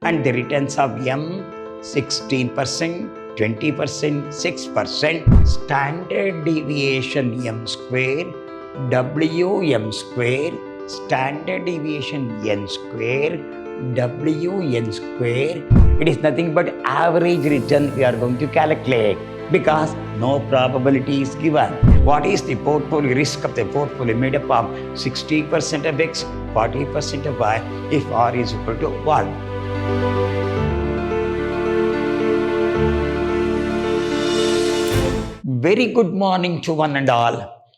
and the returns of M 16%, 20%, 6%, standard deviation M square, WM square, standard deviation N square, WN square. It is nothing but average return we are going to calculate because no probability is given. What is the portfolio risk of the portfolio made up of 60% of X, 40% of Y if R is equal to 1? Very good morning to one and all.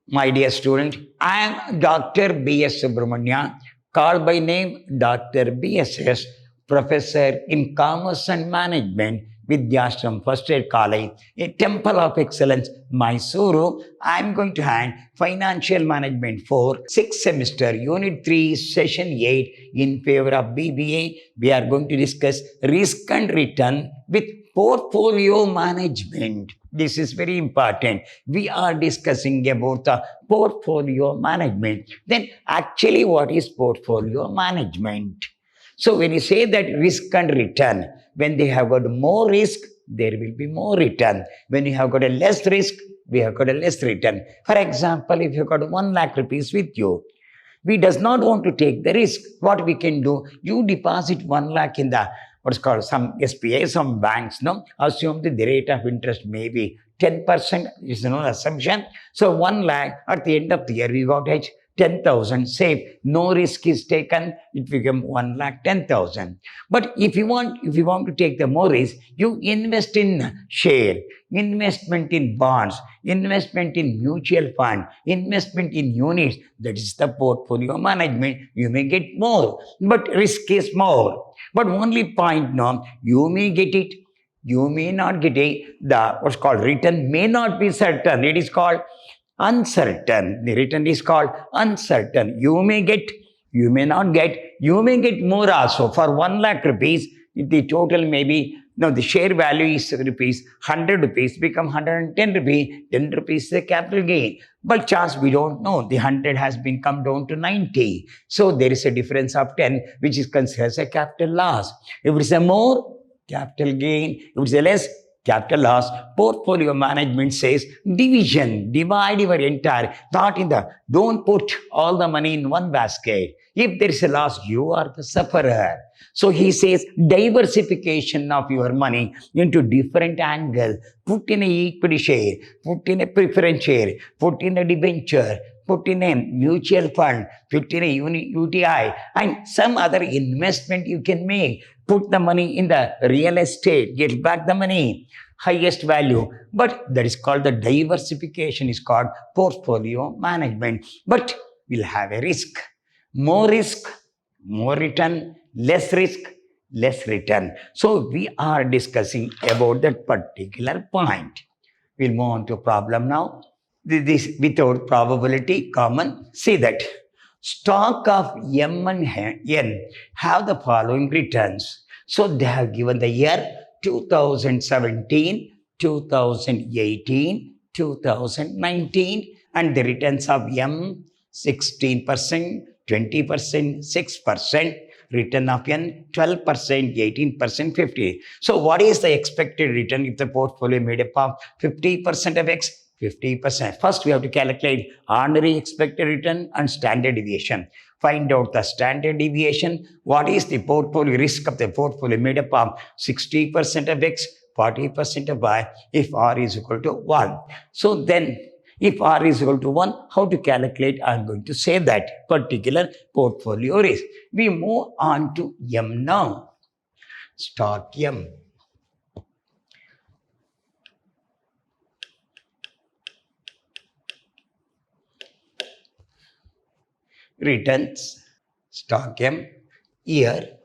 My dear student, I am Dr. B.S. Subramania, called by name Dr. B.S.S., Professor in Commerce and Management, Vidyashram First Aid College, a Temple of Excellence, Mysuru. I am going to hand Financial Management 4, 6th semester, Unit 3, Session 8 in favor of BBA. We are going to discuss risk and return with portfolio management. This is very important. We are discussing about the portfolio management. Then actually what is portfolio management? So when you say that risk and return, when they have got more risk, there will be more return. When you have got a less risk, we have got a less return. For example, if you have got 1 lakh rupees with you, we does not want to take the risk. What we can do, you deposit 1 lakh in the what's called some SBI, some banks, no? Assume the rate of interest may be 10% is no assumption. So 1 lakh at the end of the year, we got 10,000 saved. No risk is taken. It become 1 lakh 10,000. But if you want to take the more risk, you invest in share, investment in bonds, investment in mutual fund, investment in units. That is the portfolio management. You may get more, but risk is more. But only point now, you may get it, you may not get it. The what's called return may not be certain. It is called uncertain. The return is called uncertain. You may get, you may not get, you may get more also. For 1 lakh rupees, the total may be, no, the share value is rupees, 100 rupees become 110 rupees, 10 rupees is the capital gain. But chance we don't know. The 100 has been come down to 90. So there is a difference of 10, which is considered as a capital loss. If it is a more, capital gain. If it is a less, capital loss. Portfolio management says division, divide your entire, not in the, don't put all the money in one basket. If there is a loss, you are the sufferer. So he says diversification of your money into different angles. Put in a equity share, put in a preference share, put in a debenture, put in a mutual fund, put in a UTI, and some other investment you can make. Put the money in the real estate, get back the money, highest value. But that is called the diversification, is called portfolio management. But we'll have a risk. More risk, more return, less risk, less return. So we are discussing about that particular point. We'll move on to problem now. This without probability common. See that stock of M and N have the following returns. So they have given the year 2017, 2018, 2019, and the returns of M 16%, 20%, 6%, return of N 12%, 18%, 50%. So what is the expected return if the portfolio made up of 50% of X, 50%? First, we have to calculate ordinary expected return and standard deviation. Find out the standard deviation. What is the portfolio risk of the portfolio made up of 60% of X, 40% of Y if R is equal to 1. So then, if R is equal to 1, how to calculate? I am going to say that particular portfolio risk. We move on to M now. Stock M. Returns, stock M, year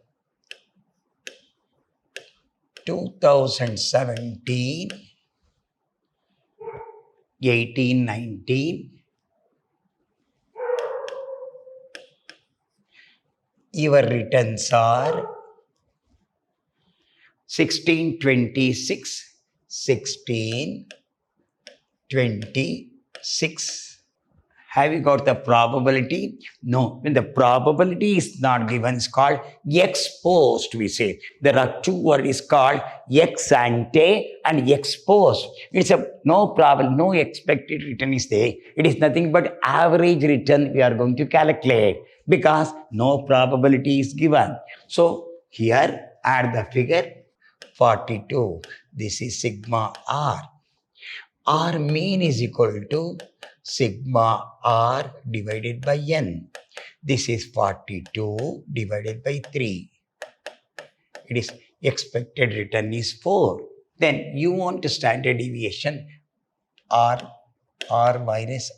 2017, 18, 19, your returns are 16, 26, 16, 26, Have you got the probability? No. When the probability is not given, it's called ex post, we say. There are two words called ex ante and ex post. It's a no problem, no expected return is there. It is nothing but average return we are going to calculate because no probability is given. So here add the figure 42. This is sigma r. R mean is equal to sigma r divided by n. This is 42 divided by 3. It is expected return is 4. Then you want standard deviation r minus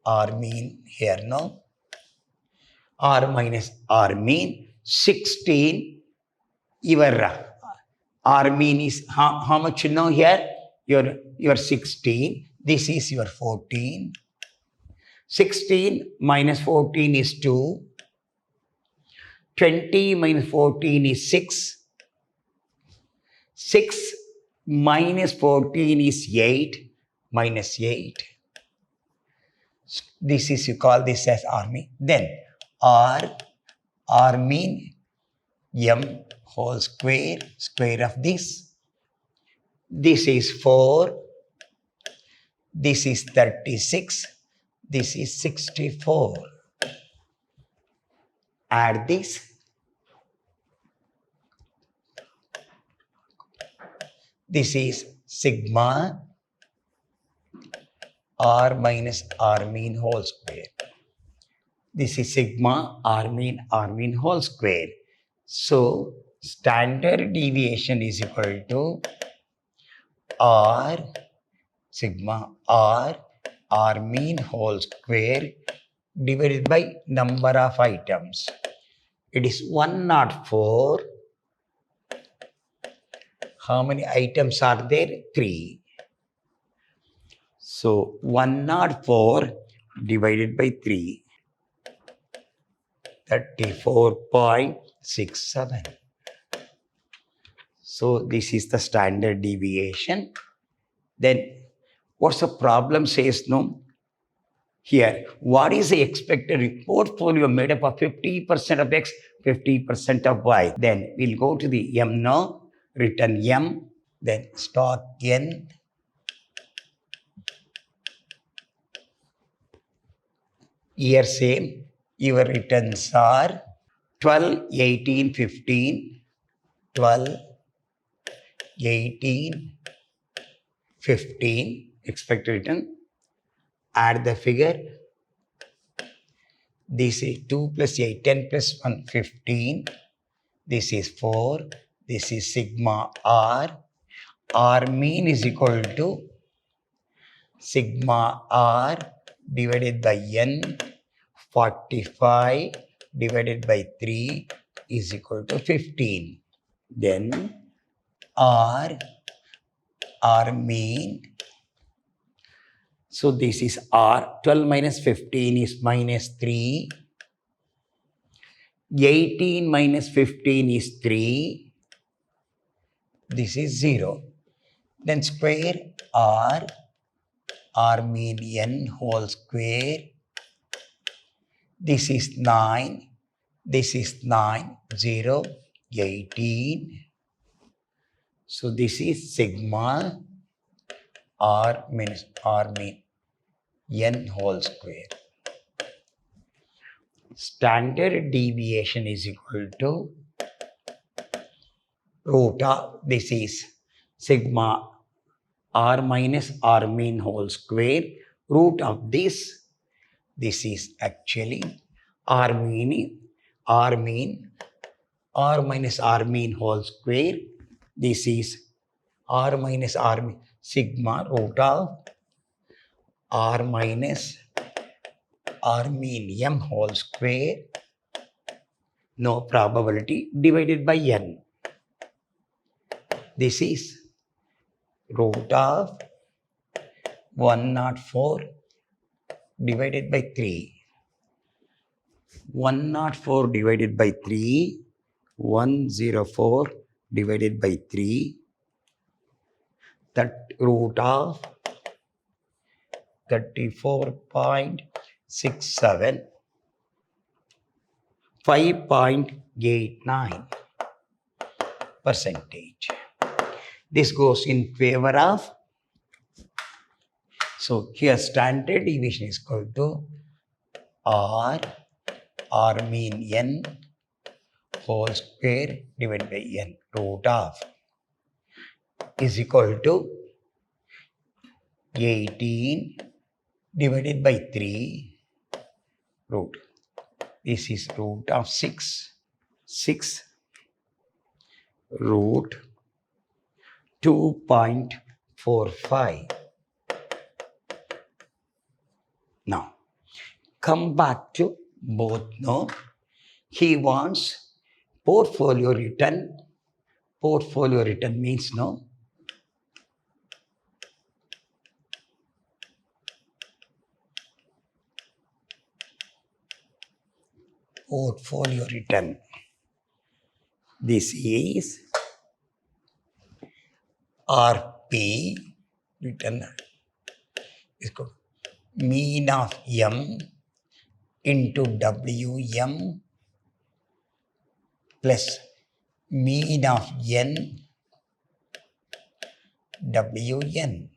r mean here, no? R minus R mean 16. Your R mean is how much you know here? Your 16. This is your 14. 16 minus 14 is 2. 20 minus 14 is 6. 6 minus 14 is 8. Minus 8. This is, you call this as R mean. Then R mean m whole square of this. This is 4. This is 36. This is 64. Add this. This is sigma r minus r mean whole square. This is sigma r mean whole square. So standard deviation is equal to r sigma r mean whole square divided by number of items. It is 104. How many items are there? 3. So 104 divided by 3. 34.67. So this is the standard deviation. Then what's the problem says, no? Here, what is the expected portfolio made up of 50% of X, 50% of Y? Then we'll go to the M now, return M, then stock N. Here same, your returns are 12, 18, 15, 12, 18, 15, expected return. Add the figure. This is 2 plus 8, 10 plus 1, 15. This is 4. This is sigma r. R mean is equal to sigma r divided by n. 45 divided by 3 is equal to 15. Then r mean. So this is R. 12 minus 15 is minus 3. 18 minus 15 is 3. This is 0. Then square R mean n whole square. This is 9. This is 9. 0. 18. So this is sigma R mean n whole square. Standard deviation is equal to root of, this is sigma R minus R mean whole square. Root of this is actually R minus R mean whole square. This is R minus R mean sigma root of R minus R mean m whole square, no probability, divided by n. This is root of 104 divided by 3. 104 divided by 3, 104 divided by 3, that root of 34.67, 5.89 percentage. This goes in favor of, so here standard deviation is equal to R mean n whole square divided by n root of is equal to 18 divided by 3 root. This is root of 6 root 2.45. Now, come back to both. No, he wants portfolio return. Portfolio return means no. Portfolio return. This is RP return is called mean of M into WM plus mean of N WN.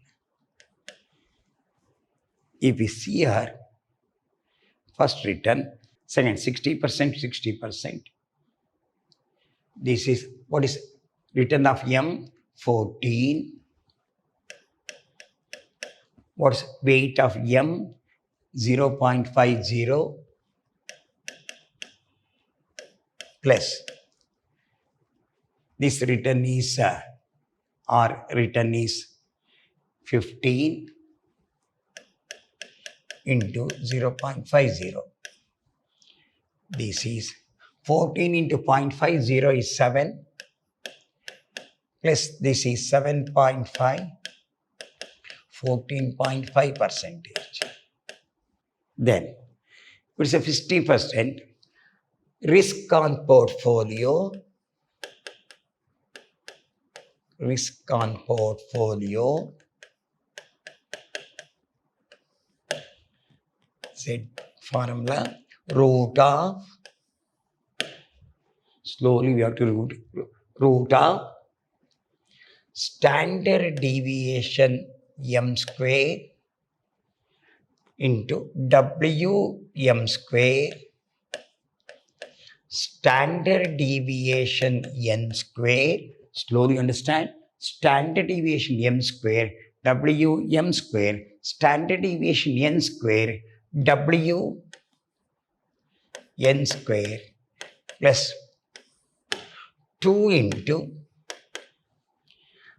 If we see here, first return, second 60%, 60%. This is, what is return of M? 14. What's weight of M? 0.50 plus this return is return is 15 into 0.50. This is 14 into 0.50 is 7 plus this is 7.5, 14.5 percentage. Then it's a 50% risk on portfolio. Risk on portfolio. Z formula root of, slowly we have to root of standard deviation M square into WM square, standard deviation N square, slowly understand, standard deviation M square, WM square, standard deviation N square, W N square plus 2 into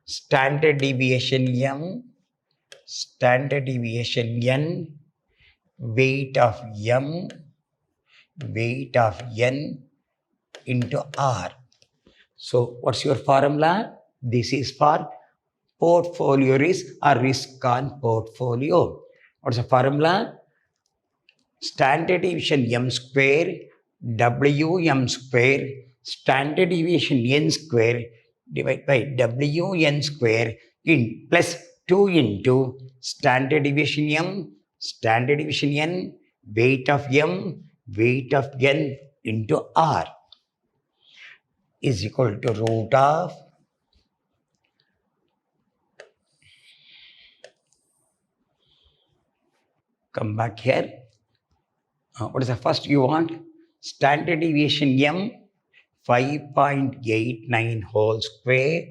standard deviation M, standard deviation N, weight of M, weight of N into R. So what's your formula? This is for portfolio risk or risk on portfolio. What's the formula? Standard deviation M square, WM square, standard deviation N square divided by WN square in plus 2 into standard deviation M, standard deviation N, weight of M, weight of N into R is equal to root of come back here. What is the first you want? Standard deviation M 5.89 whole square,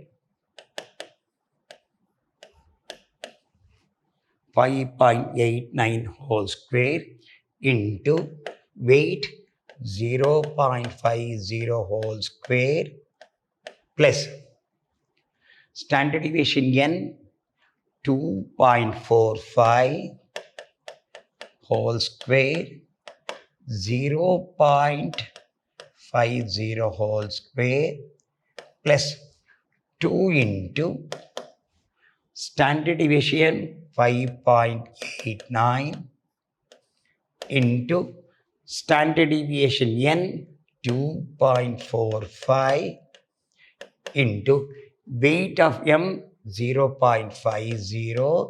5.89 whole square into weight 0.50 whole square plus standard deviation N 2.45 whole square, 0.50 whole square plus 2 into standard deviation 5.89 into standard deviation N 2.45 into weight of M 0.50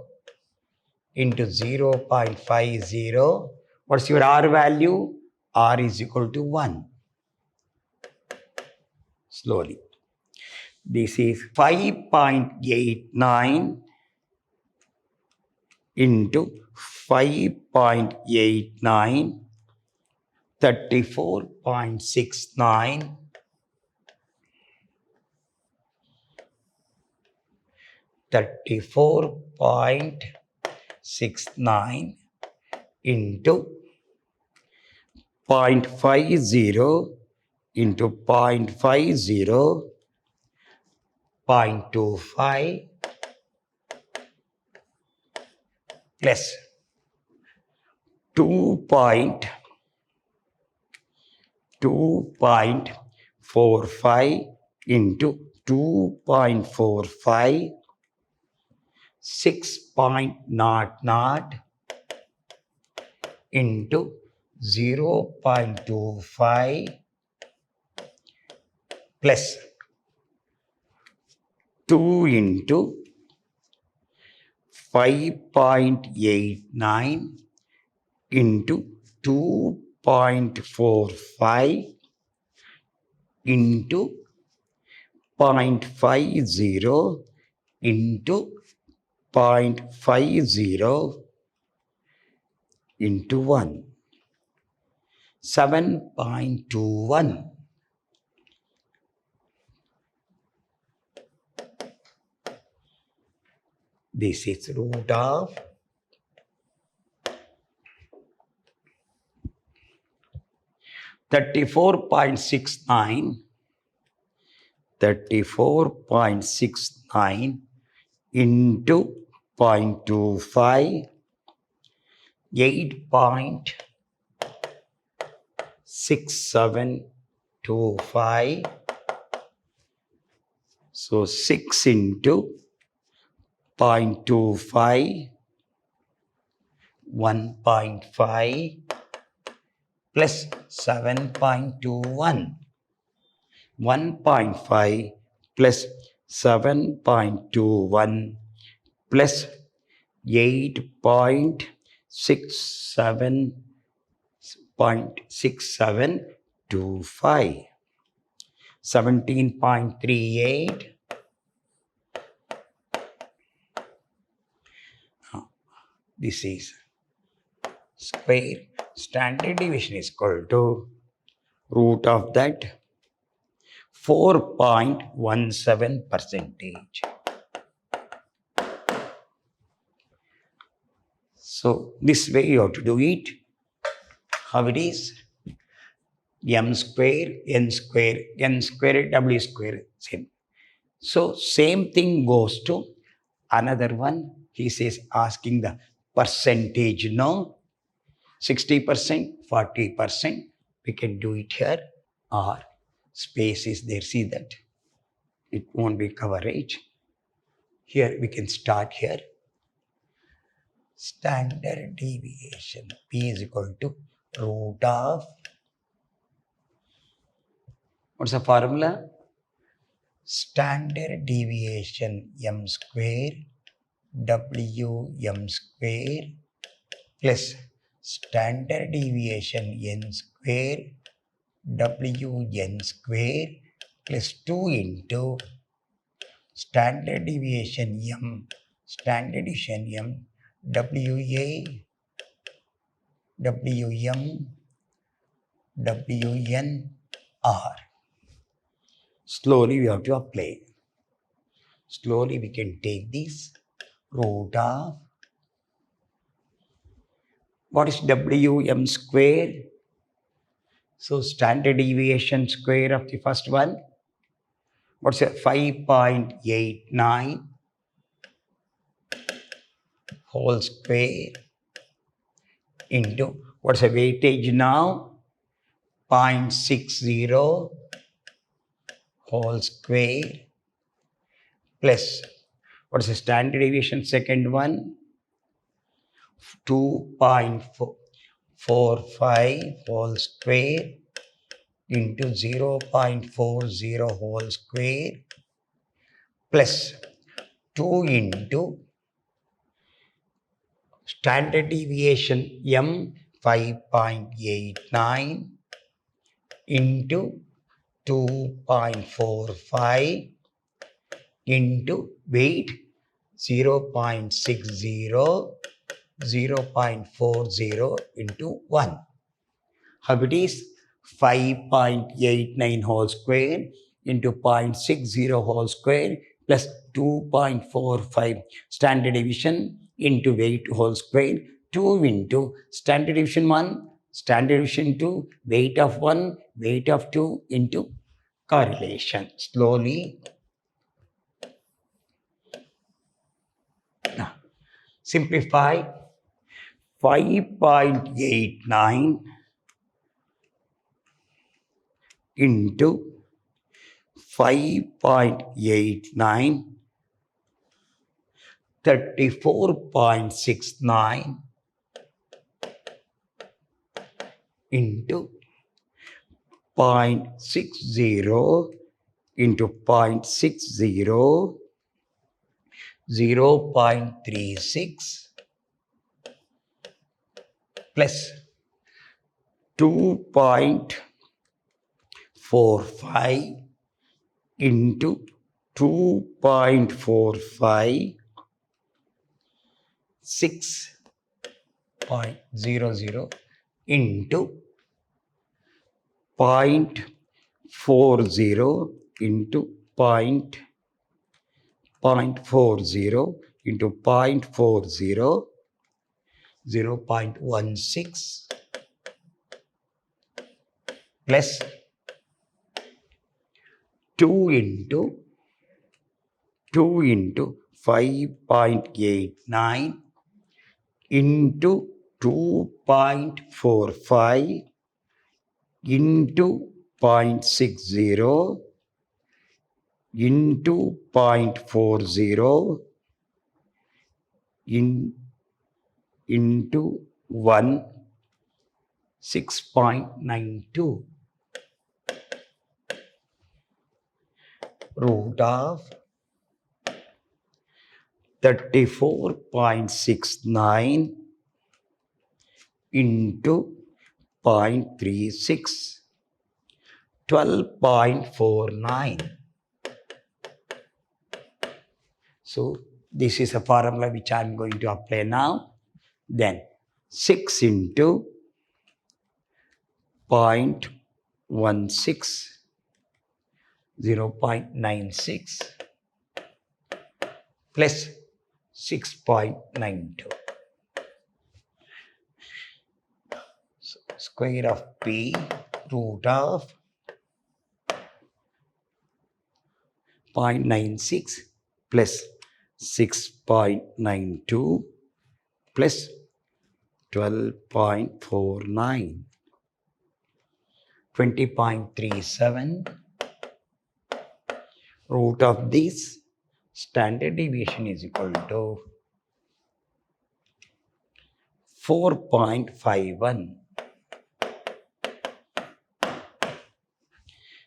into 0.50. What's your R value? R is equal to 1. Slowly. This is 5.89 into 5.89, 34.69, 34.69 into 0.50 into 0.50, 0.25 plus 2.45 into 2.45, 6.00 into 0.25 plus 2 into 5.89 into 2.45 into 0.50 into 0.50 into 1, 7.21. This is root of 34.69 into 0.25, 8.6725. So 6 into 0.25, 1.5 plus 7.21. 1.5 plus 7.21 plus 8.67.6725, 17.38. This is square. Standard deviation is equal to root of that 4.17%. So this way you have to do it. How it is? M square, n square, n square, w square, same. So same thing goes to another one. He says asking the percentage, no? 60%, 40%. We can do it here, or space is there. See that? It won't be coverage. Here we can start here. Standard deviation P is equal to root of, what's the formula? Standard deviation m square w m square plus standard deviation n square w n square plus 2 into standard deviation m w a w m w n r. Slowly we have to apply. Slowly we can take this root of, what is Wm square? So standard deviation square of the first one. What's it? 5.89 whole square into, what's the weightage now? 0.60 whole square plus, what's the standard deviation second one? 2.45 whole square into 0.40 whole square plus 2 into standard deviation M 5.89 into 2.45 into weight 0.60, 0.40 into 1. How it is? 5.89 whole square into 0.60 whole square plus 2.45 standard deviation into weight whole square, 2 into standard deviation 1, standard deviation 2, weight of 1, weight of 2 into correlation. Slowly. Now, simplify. 5.89 into 5.89, 34.69 into 0.60 into 0.60, 0.36 plus 2.45 into 2.45, 6.00 into 0.40 into 0.40 into 0.40, 0.16 plus 2 into 5.89 into 2.45 into 0.60 into 0.40 into 1, 6.92 root of 34.69 into 0.36, 12.49. So this is a formula which I am going to apply now. Then 6 into 0.16, 0.96 plus 6.92. So square of P root of 0.96 plus 6.92 plus 12.49, 20.37. Root of this standard deviation is equal to 4.51.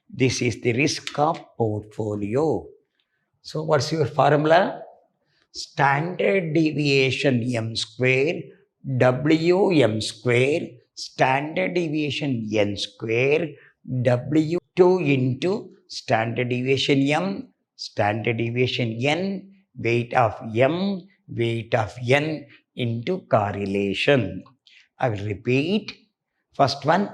This is the risk of portfolio. So what's your formula? Standard deviation m square Wm square, standard deviation n square W2 into standard deviation m, standard deviation n, weight of m, weight of n into correlation. I will repeat. First one,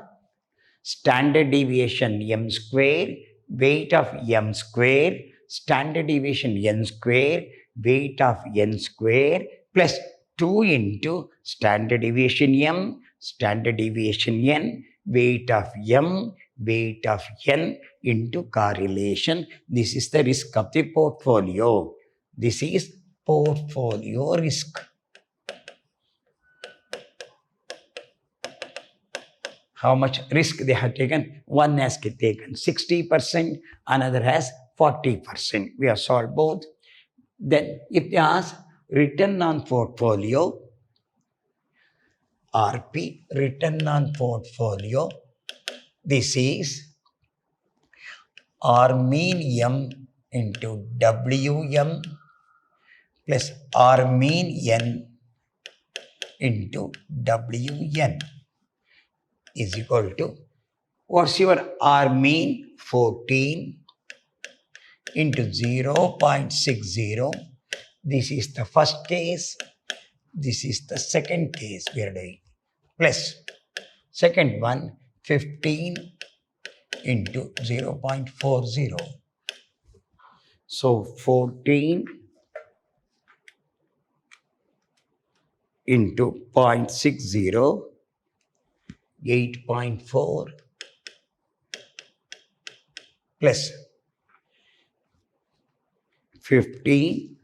standard deviation m square, weight of m square, standard deviation n square, weight of n square plus 2 into standard deviation m, standard deviation n, weight of m, weight of n into correlation. This is the risk of the portfolio. This is portfolio risk. How much risk they have taken? One has taken 60%, another has 40%. We have solved both. Then if they ask return on portfolio, RP, return on portfolio, this is R mean M into WM plus R mean N into Wn is equal to, what's your R mean? 14 into 0.60. This is the first case. This is the second case we are doing. Plus, second one, 15 into 0.40. So 14 into 0.60, 8.4 plus 15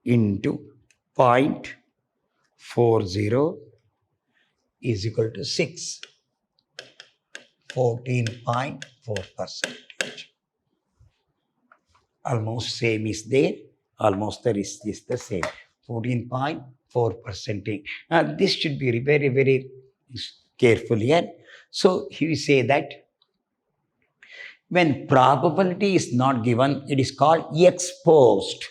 into 0.40 is equal to 6. 14.4%. Almost same is there. Almost the risk is the same. 14.4%. This should be very, very careful here. So he will say that when probability is not given, it is called ex post.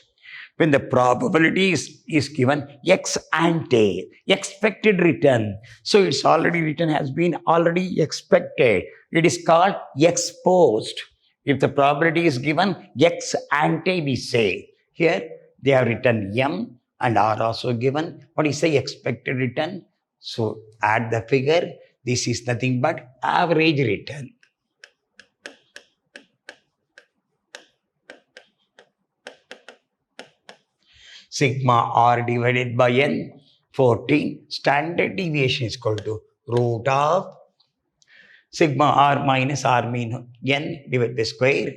When the probability is given ex ante, expected return. So it's already written, has been already expected. It is called ex post. If the probability is given ex ante, we say. Here they have written M and R also given. What is the expected return? So add the figure. This is nothing but average return. Sigma R divided by N, 14. Standard deviation is equal to root of sigma R minus R mean N divided by square.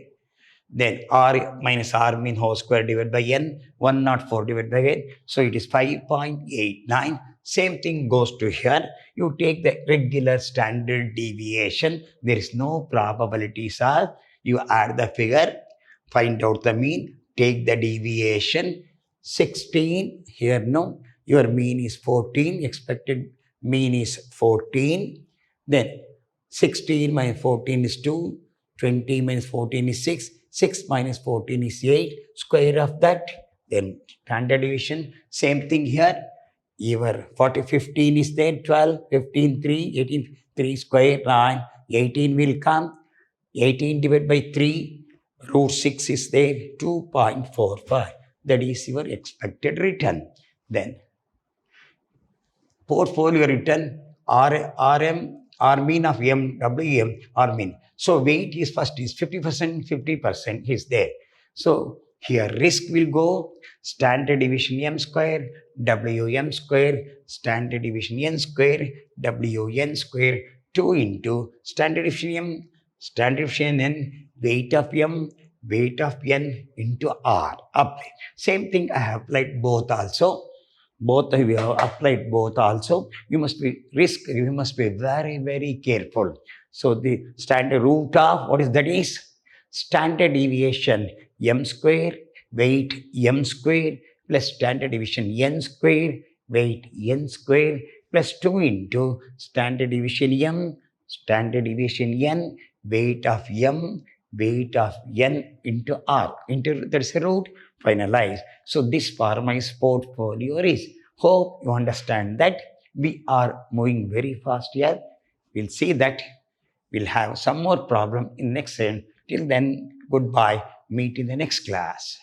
Then R minus R mean whole square divided by N, 104 divided by N. So it is 5.89. Same thing goes to here. You take the regular standard deviation. There is no probabilities are. You add the figure, find out the mean, take the deviation. 16 here, no, your mean is 14, expected mean is 14. Then 16 minus 14 is 2, 20 minus 14 is 6, 6 minus 14 is 8, square of that, then standard deviation. Same thing here, your 15 is there, 12, 15, 3, 18, 3 square, 9, 18 will come, 18 divided by 3, root 6 is there, 2.45. That is your expected return. Then portfolio return, R mean of M, WM, R mean. So weight is first is 50%, 50% is there. So here risk will go standard deviation M square, WM square, standard deviation N square, WN square, 2 into standard deviation M, standard deviation N, weight of M, weight of N into R. Apply. Same thing I have applied both also. Both we have applied both also. You must be you must be very, very careful. So the standard root of what is that is? Standard deviation M square, weight M square plus standard deviation N square, weight N square plus 2 into standard deviation M, standard deviation N, weight of M, weight of N into R. There's a root, finalize. So this for my portfolio is. Hope you understand that we are moving very fast here. We'll see that we'll have some more problem in next session. Till then, goodbye. Meet in the next class.